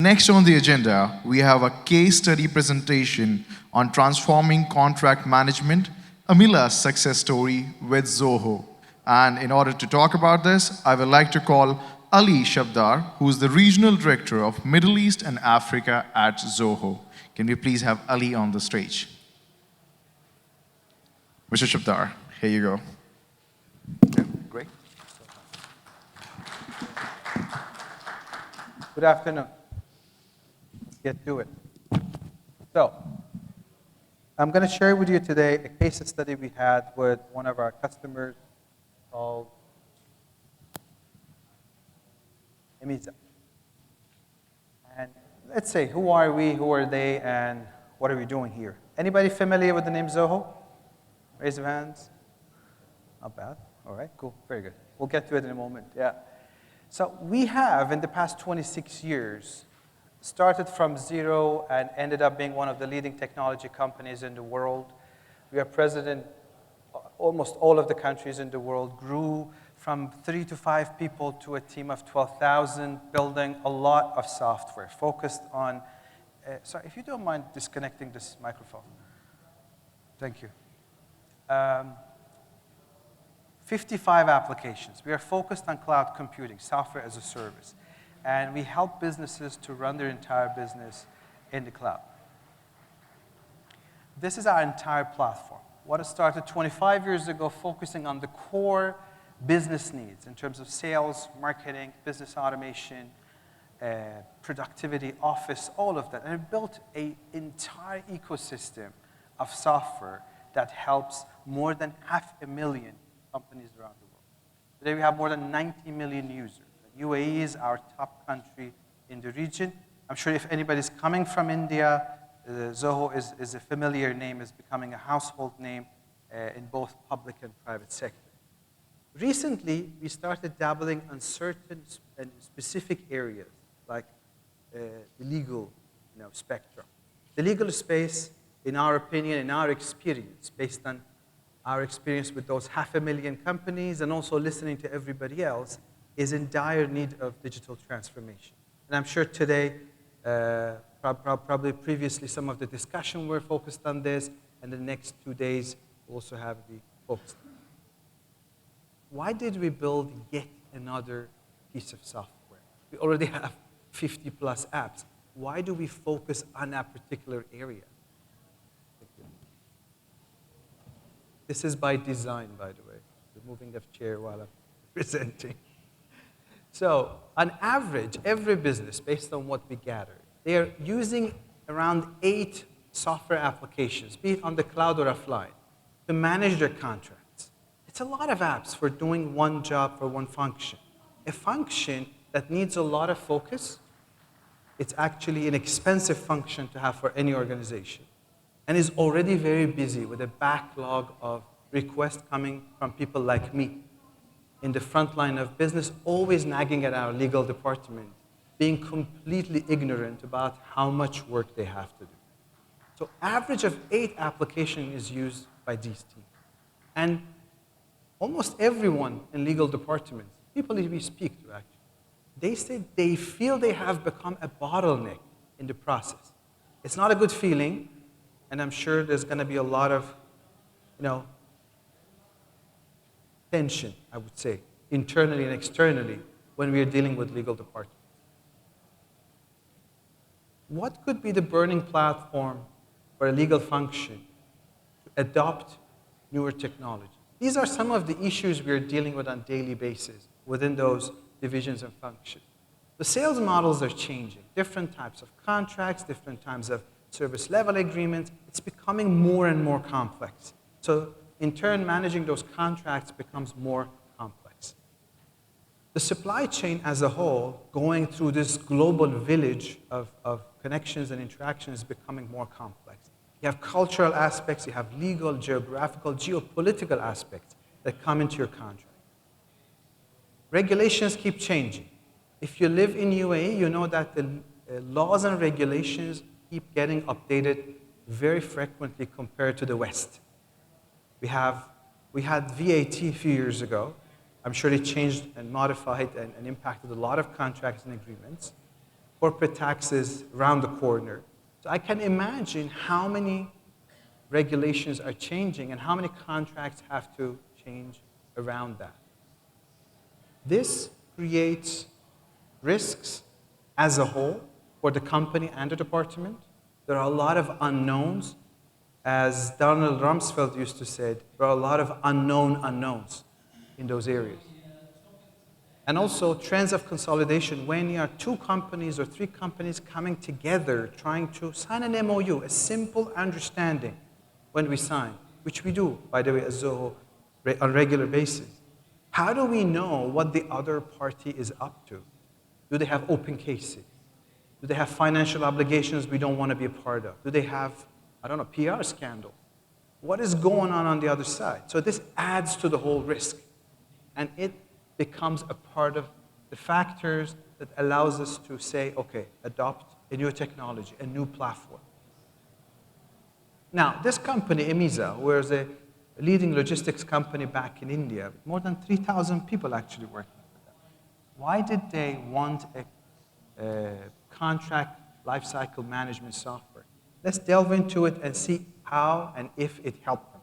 Next on the agenda, we have a case study presentation on transforming contract management, Emiza's success story with Zoho. And in order to talk about this, I would like to call Ali Shabdar, who is the Regional Director of Middle East and Africa at Zoho. Can we please have Ali on the stage? Mr. Shabdar, here you go. Yeah, great. Good afternoon. Let's get to it. So, I'm going to share with you today a case study we had with one of our customers called Emiza. And let's say, who are we, who are they, and what are we doing here? Anybody familiar with the name Zoho? Raise your hands. Not bad. All right, cool, very good. We'll get to it in a moment, yeah. So we have, in the past 26 years, started from zero and ended up being one of the leading technology companies in the world. We are present in almost all of the countries in the world, grew from 3 to 5 people to a team of 12,000, building a lot of software, focused on, sorry, if you don't mind disconnecting this microphone. Thank you. 55 applications. We are focused on cloud computing, software as a service. And we help businesses to run their entire business in the cloud. This is our entire platform. What started 25 years ago, focusing on the core business needs in terms of sales, marketing, business automation, productivity, office, all of that. And it built an entire ecosystem of software that helps more than 500,000 companies around the world. Today we have more than 90 million users. UAE is our top country in the region. I'm sure if anybody's coming from India, Zoho is a familiar name, is becoming a household name in both public and private sector. Recently, we started dabbling on certain and specific areas, like the legal spectrum. The legal space, in our opinion, in our experience, based on our experience with those 500,000 companies and also listening to everybody else, is in dire need of digital transformation. And I'm sure today, probably previously, some of the discussion were focused on this, and the next 2 days we'll also have the focus. Why did we build yet another piece of software? We already have 50 plus apps. Why do we focus on that particular area? This is by design, by the way. The moving of chair while I'm presenting. So, on average, every business, based on what we gathered, they are using around 8 software applications, be it on the cloud or offline, to manage their contracts. It's a lot of apps for doing one job for one function. A function that needs a lot of focus, it's actually an expensive function to have for any organization, and is already very busy with a backlog of requests coming from people like me in the front line of business, always nagging at our legal department, being completely ignorant about how much work they have to do. So average of 8 applications is used by these teams. And almost everyone in legal departments, people that we speak to actually, they say they feel they have become a bottleneck in the process. It's not a good feeling, and I'm sure there's going to be a lot of, tension, I would say, internally and externally when we are dealing with legal departments. What could be the burning platform for a legal function to adopt newer technology? These are some of the issues we are dealing with on a daily basis within those divisions and functions. The sales models are changing. Different types of contracts, different types of service level agreements. It's becoming more and more complex. So in turn, managing those contracts becomes more complex. The supply chain as a whole, going through this global village of connections and interactions, is becoming more complex. You have cultural aspects, you have legal, geographical, geopolitical aspects that come into your contract. Regulations keep changing. If you live in UAE, you know that the laws and regulations keep getting updated very frequently compared to the West. We had VAT a few years ago. I'm sure it changed and modified and impacted a lot of contracts and agreements. corporate taxes around the corner. So I can imagine how many regulations are changing and how many contracts have to change around that. This creates risks as a whole for the company and the department. There are a lot of unknowns. As Donald Rumsfeld used to say, there are a lot of unknown unknowns in those areas. And also trends of consolidation, when you are two companies or three companies coming together trying to sign an MOU, a simple understanding when we sign, which we do, by the way, as Zoho on a regular basis. How do we know what the other party is up to? Do they have open cases? Do they have financial obligations we don't want to be a part of? Do they have, I don't know, PR scandal? What is going on the other side? So this adds to the whole risk. And it becomes a part of the factors that allows us to say, okay, adopt a new technology, a new platform. Now, this company, Emiza, was a leading logistics company back in India, more than 3,000 people actually working for them. Why did they want a contract lifecycle management software? Let's delve into it and see how and if it helped them.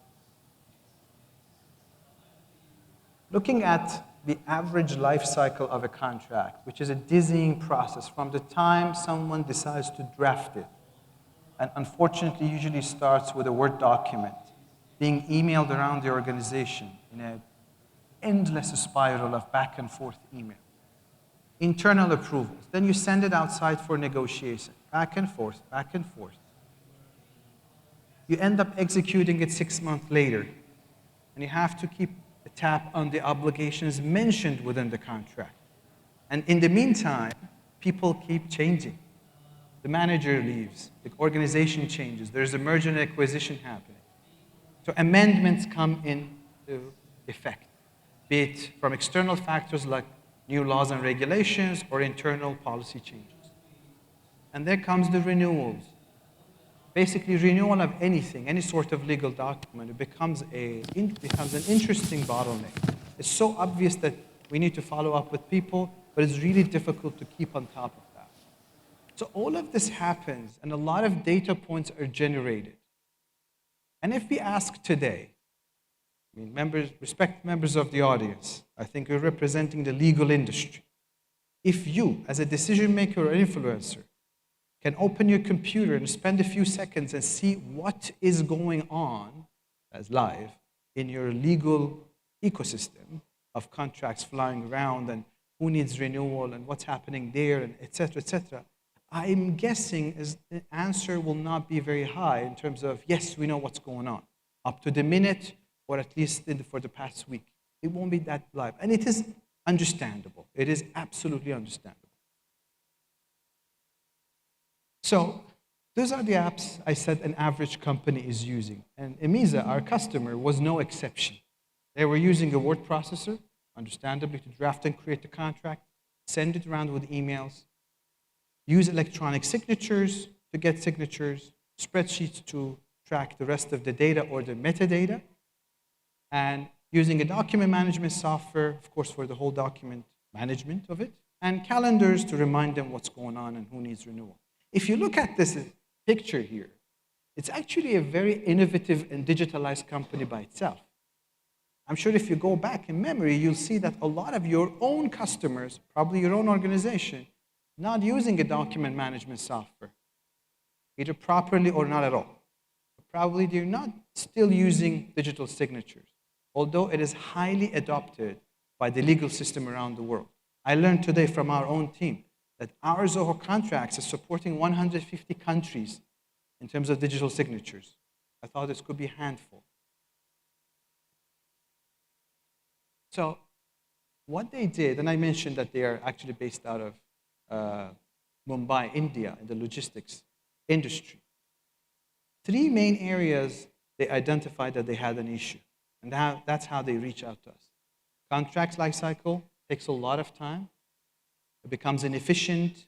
Looking at the average life cycle of a contract, which is a dizzying process from the time someone decides to draft it, and unfortunately usually starts with a Word document being emailed around the organization in an endless spiral of back and forth email. Internal approvals. Then you send it outside for negotiation. Back and forth, back and forth. You end up executing it 6 months later, and you have to keep a tab on the obligations mentioned within the contract. And in the meantime, people keep changing. The manager leaves, the organization changes, there's a merger and acquisition happening. So amendments come into effect, be it from external factors like new laws and regulations or internal policy changes. And there comes the renewals. Basically, renewal of anything, any sort of legal document, it becomes an interesting bottleneck. It's so obvious that we need to follow up with people, but it's really difficult to keep on top of that. So all of this happens, and a lot of data points are generated. And if we ask today, I mean, respect members of the audience, I think you're representing the legal industry. If you, as a decision maker or influencer, can open your computer and spend a few seconds and see what is going on as live in your legal ecosystem of contracts flying around and who needs renewal and what's happening there and et cetera, I'm guessing the answer will not be very high in terms of, yes, we know what's going on, up to the minute or at least for the past week. It won't be that live. And it is understandable. It is absolutely understandable. So those are the apps I said an average company is using. And Emiza, our customer, was no exception. They were using a word processor, understandably, to draft and create the contract, send it around with emails, use electronic signatures to get signatures, spreadsheets to track the rest of the data or the metadata, and using a document management software, of course, for the whole document management of it, and calendars to remind them what's going on and who needs renewal. If you look at this picture here, it's actually a very innovative and digitalized company by itself. I'm sure if you go back in memory, you'll see that a lot of your own customers, probably your own organization, not using a document management software, either properly or not at all. Probably they're not still using digital signatures, although it is highly adopted by the legal system around the world. I learned today from our own team that our Zoho contracts is supporting 150 countries in terms of digital signatures. I thought this could be a handful. So what they did, and I mentioned that they are actually based out of Mumbai, India, in the logistics industry. 3 main areas they identified that they had an issue, and that's how they reach out to us. Contracts lifecycle takes a lot of time. It becomes inefficient,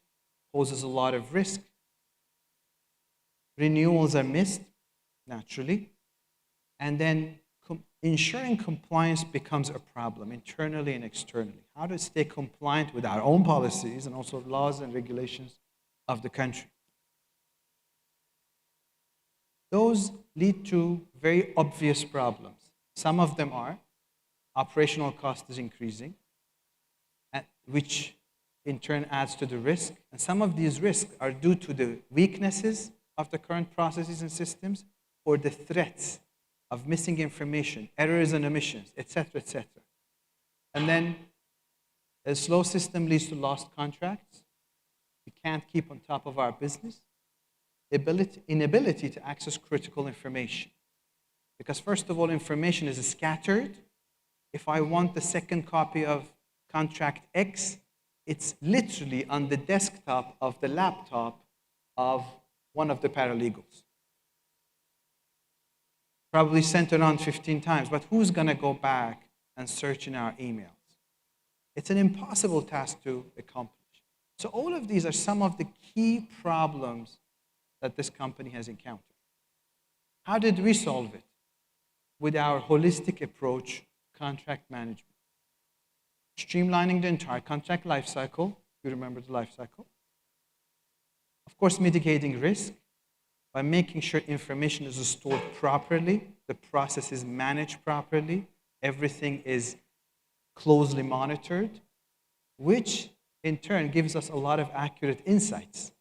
poses a lot of risk. Renewals are missed, naturally. And then ensuring compliance becomes a problem, internally and externally. How to stay compliant with our own policies and also laws and regulations of the country. Those lead to very obvious problems. Some of them are operational cost is increasing, which in turn adds to the risk. And some of these risks are due to the weaknesses of the current processes and systems or the threats of missing information, errors and omissions, etc., etc. And then a slow system leads to lost contracts. We can't keep on top of our business. Inability to access critical information. Because first of all, information is scattered. If I want the second copy of contract X, it's literally on the desktop of the laptop of one of the paralegals. Probably sent around 15 times, but who's going to go back and search in our emails? It's an impossible task to accomplish. So all of these are some of the key problems that this company has encountered. How did we solve it? With our holistic approach, contract management. Streamlining the entire contract lifecycle. You remember the lifecycle. Of course, mitigating risk by making sure information is stored properly, the process is managed properly, everything is closely monitored, which in turn gives us a lot of accurate insights.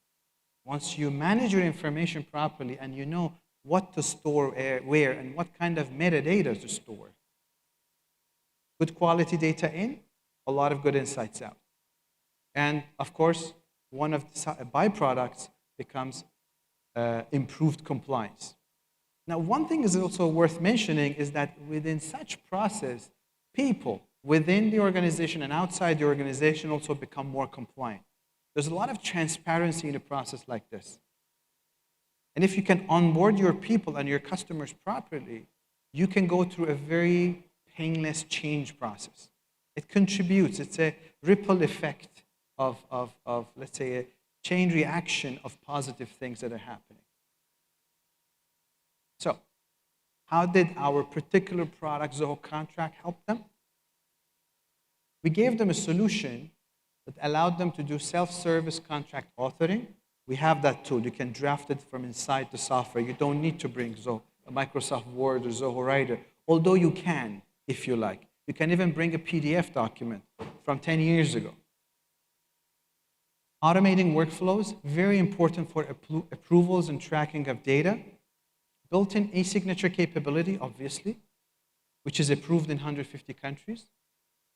Once you manage your information properly and you know what to store where and what kind of metadata to store, good quality data in, a lot of good insights out. And of course, one of the byproducts becomes improved compliance. Now, one thing is also worth mentioning is that within such process, people within the organization and outside the organization also become more compliant. There's a lot of transparency in a process like this. And if you can onboard your people and your customers properly, you can go through a very painless change process. It contributes, it's a ripple effect of let's say, a chain reaction of positive things that are happening. So, how did our particular product, Zoho Contract, help them? We gave them a solution that allowed them to do self-service contract authoring. We have that tool. You can draft it from inside the software. You don't need to bring Microsoft Word or Zoho Writer, although you can, if you like. You can even bring a PDF document from 10 years ago. Automating workflows, very important for approvals and tracking of data. Built-in e-signature capability, obviously, which is approved in 150 countries.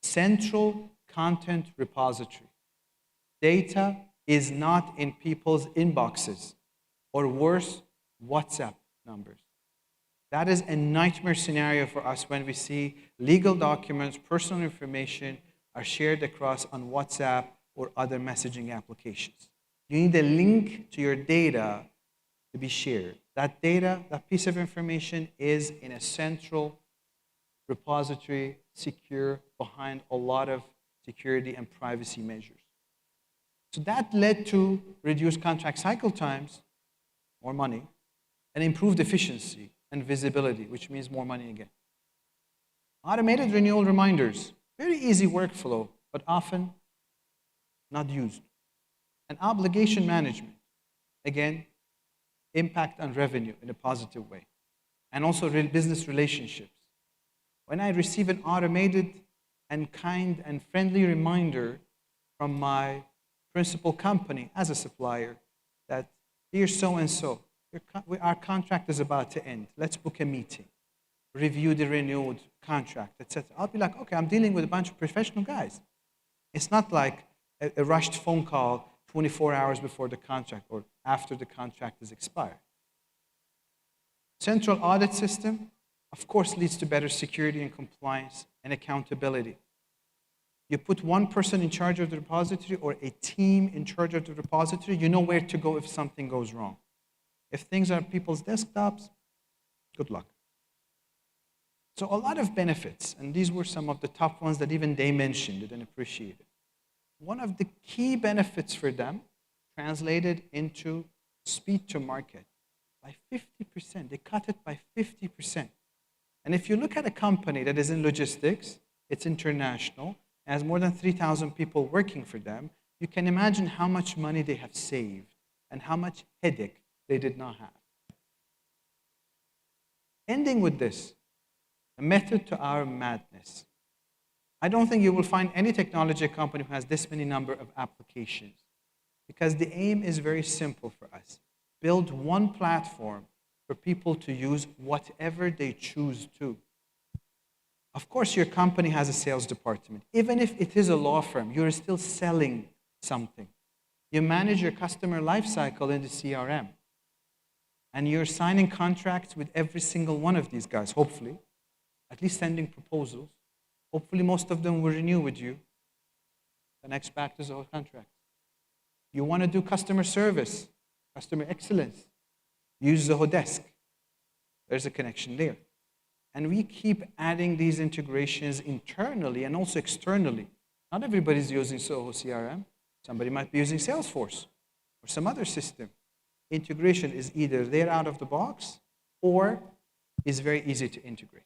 Central content repository. Data is not in people's inboxes, or worse, WhatsApp numbers. That is a nightmare scenario for us when we see legal documents, personal information are shared across on WhatsApp or other messaging applications. You need a link to your data to be shared. That data, that piece of information is in a central repository, secure, behind a lot of security and privacy measures. So that led to reduced contract cycle times, more money, and improved efficiency and visibility, which means more money again. Automated renewal reminders, very easy workflow, but often not used. And obligation management, again, impact on revenue in a positive way. And also business relationships. When I receive an automated and kind and friendly reminder from my principal company as a supplier that, dear so-and-so, our contract is about to end. Let's book a meeting, review the renewed contract, etc. I'll be like, okay, I'm dealing with a bunch of professional guys. It's not like a rushed phone call 24 hours before the contract or after the contract is expired. Central audit system, of course, leads to better security and compliance and accountability. You put one person in charge of the repository or a team in charge of the repository, you know where to go if something goes wrong. If things are on people's desktops, good luck. So a lot of benefits, and these were some of the top ones that even they mentioned it and appreciated. One of the key benefits for them translated into speed to market by 50%. They cut it by 50%. And if you look at a company that is in logistics, it's international, has more than 3,000 people working for them, you can imagine how much money they have saved and how much headache they did not have. Ending with this, a method to our madness. I don't think you will find any technology company who has this many number of applications, because the aim is very simple for us. Build one platform for people to use whatever they choose to. Of course, your company has a sales department. Even if it is a law firm, you're still selling something. You manage your customer lifecycle in the CRM. And you're signing contracts with every single one of these guys, hopefully, at least sending proposals. Hopefully, most of them will renew with you. The next back to Zoho contract. You want to do customer service, customer excellence. Use Zoho Desk. There's a connection there. And we keep adding these integrations internally and also externally. Not everybody's using Zoho CRM. Somebody might be using Salesforce or some other system. Integration is either there out of the box or is very easy to integrate.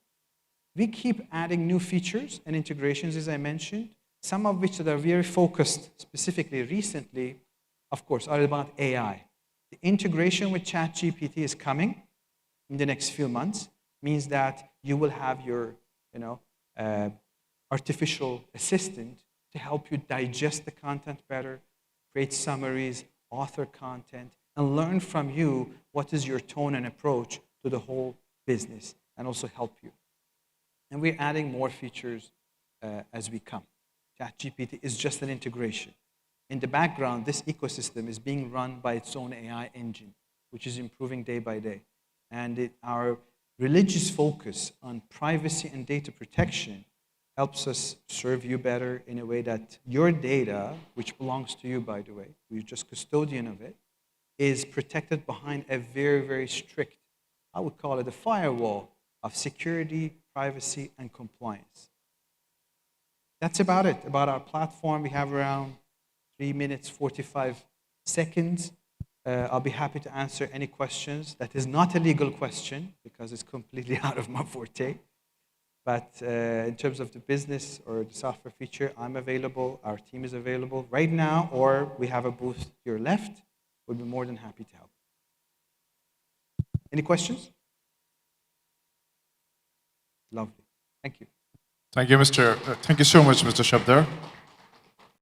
We keep adding new features and integrations, as I mentioned, some of which that are very focused specifically recently, of course, are about AI. The integration with ChatGPT is coming in the next few months, means that you will have your artificial assistant to help you digest the content better, create summaries, author content, and learn from you what is your tone and approach to the whole business, and also help you. And we're adding more features as we come. ChatGPT is just an integration. In the background, this ecosystem is being run by its own AI engine, which is improving day by day. And our religious focus on privacy and data protection helps us serve you better in a way that your data, which belongs to you, by the way, we're just custodian of it, is protected behind a very, very strict, I would call it a firewall of security, privacy, and compliance. That's about it, about our platform. We have around 3 minutes, 45 seconds. I'll be happy to answer any questions. That is not a legal question, because it's completely out of my forte. But in terms of the business or the software feature, I'm available, our team is available right now, or we have a booth to your left. We'll be more than happy to help. Any questions? Lovely. Thank you. Thank you so much, Mr. Shabdar.